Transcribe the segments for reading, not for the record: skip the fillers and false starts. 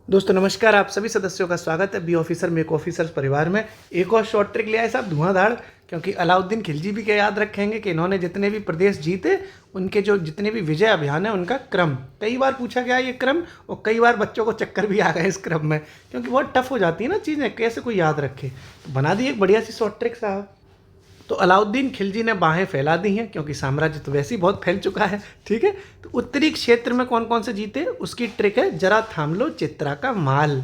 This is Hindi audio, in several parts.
दोस्तों नमस्कार, आप सभी सदस्यों का स्वागत है बी ऑफिसर मेक ऑफिसर्स परिवार में। एक और शॉर्ट ट्रिक ले आए साहब धुआंधार, क्योंकि अलाउद्दीन खिलजी भी क्या याद रखेंगे कि इन्होंने जितने भी प्रदेश जीते उनके जो जितने भी विजय अभियान है उनका क्रम कई बार पूछा गया ये क्रम, और कई बार बच्चों को चक्कर भी आ गए इस क्रम में, क्योंकि बहुत टफ हो जाती है ना चीज़ें, कैसे कोई याद रखे। तो बना दी एक बढ़िया सी शॉर्ट ट्रिक साहब। तो अलाउद्दीन खिलजी ने बाहें फैला दी हैं, क्योंकि साम्राज्य तो वैसे ही बहुत फैल चुका है। ठीक है, तो उत्तरी क्षेत्र में कौन कौन से जीते उसकी ट्रिक है, जरा थाम लो चित्रा का माल।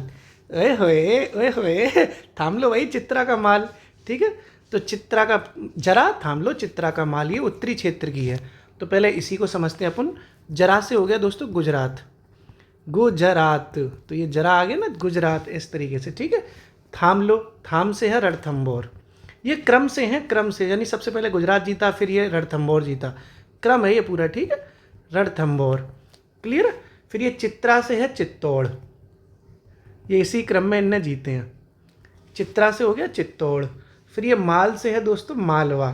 ओए होए थाम लो भाई चित्रा का माल। ठीक है, तो चित्रा का जरा थाम लो चित्रा का माल, ये उत्तरी क्षेत्र की है। तो पहले इसी को समझते हैं अपन। जरा से हो गया दोस्तों गुजरात, गुजरात, तो ये जरा आ गया ना गुजरात, इस तरीके से। ठीक है, थाम लो, थाम से है रणथंभौर। ये क्रम से हैं, क्रम से, यानी सबसे पहले गुजरात जीता फिर ये रणथंभौर जीता, क्रम है ये पूरा। ठीक है, रणथंभौर क्लियर। फिर ये चित्रा से है चित्तौड़, ये इसी क्रम में इनने जीते हैं। चित्रा से हो गया चित्तौड़। फिर ये माल से है दोस्तों मालवा,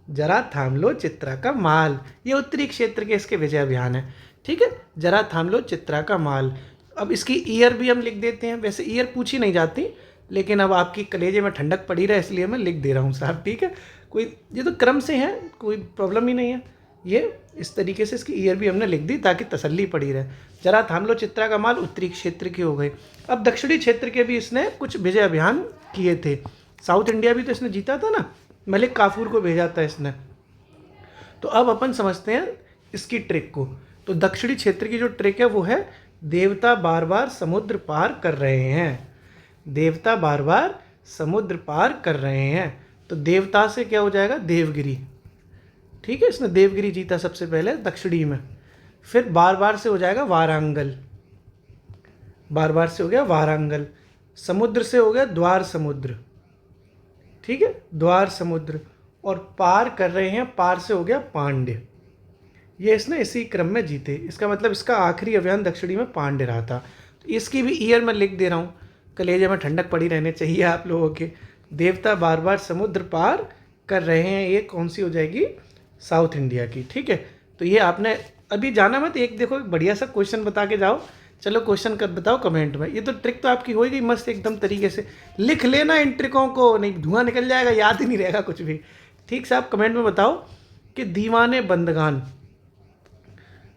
जरा थाम लो चित्रा का माल, ये उत्तरी क्षेत्र के इसके विजय अभियान है। ठीक है, जरा थाम लो चित्रा का माल। अब इसकी ईयर भी हम लिख देते हैं, वैसे ईयर पूछी नहीं जाती, लेकिन अब आपकी कलेजे में ठंडक पड़ी रहे इसलिए मैं लिख दे रहा हूँ साहब। ठीक है, कोई ये तो क्रम से है, कोई प्रॉब्लम ही नहीं है। ये इस तरीके से इसकी ईयर भी हमने लिख दी ताकि तसल्ली पड़ी रहे। जरा थाम लो चित्रा का माल उत्तरी क्षेत्र की हो गई। अब दक्षिणी क्षेत्र के भी इसने कुछ विजय अभियान किए थे। साउथ इंडिया भी तो इसने जीता था ना, मलिक काफूर को भेजा था इसने। तो अब अपन समझते हैं इसकी ट्रिक को। तो दक्षिणी क्षेत्र की जो ट्रिक है वो है, देवता बार बार समुद्र पार कर रहे हैं, देवता बार बार समुद्र पार कर रहे हैं। तो देवता से क्या हो जाएगा देवगिरी। ठीक है, इसने देवगिरी जीता सबसे पहले दक्षिणी में। फिर बार बार से हो जाएगा वारांगल, बार बार से हो गया वारांगल। समुद्र से हो गया द्वार समुद्र। ठीक है, द्वार समुद्र। और पार कर रहे हैं, पार से हो गया पांड्य। ये इसने इसी क्रम में जीते, इसका मतलब इसका आखिरी अभियान दक्षिणी में पांड्य रहा था। तो इसकी भी ईयर में लिख दे रहा हूँ, कलेजे में ठंडक पड़ी रहने चाहिए आप लोगों के। देवता बार बार समुद्र पार कर रहे हैं, ये कौन सी हो जाएगी, साउथ इंडिया की। ठीक है, तो ये आपने अभी जाना मत, एक देखो एक बढ़िया सा क्वेश्चन बता के जाओ। चलो क्वेश्चन कर बताओ कमेंट में। ये तो ट्रिक तो आपकी हो गई मस्त एकदम तरीके से। लिख लेना इन ट्रिकों को, नहीं धुआं निकल जाएगा, याद ही नहीं रहेगा कुछ भी। ठीक से आप कमेंट में बताओ कि दीवाने बंदगान,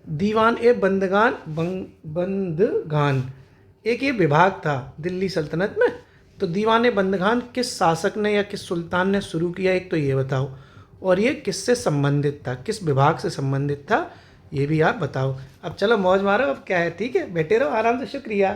दीवान ए बंदगान बंदगान एक ये विभाग था दिल्ली सल्तनत में। तो दीवाने बंदगान किस शासक ने या किस सुल्तान ने शुरू किया, एक तो ये बताओ, और ये किससे संबंधित था, किस विभाग से संबंधित था, ये भी आप बताओ। अब चलो मौज मारो, अब क्या है। ठीक है, बैठे रहो आराम से, शुक्रिया।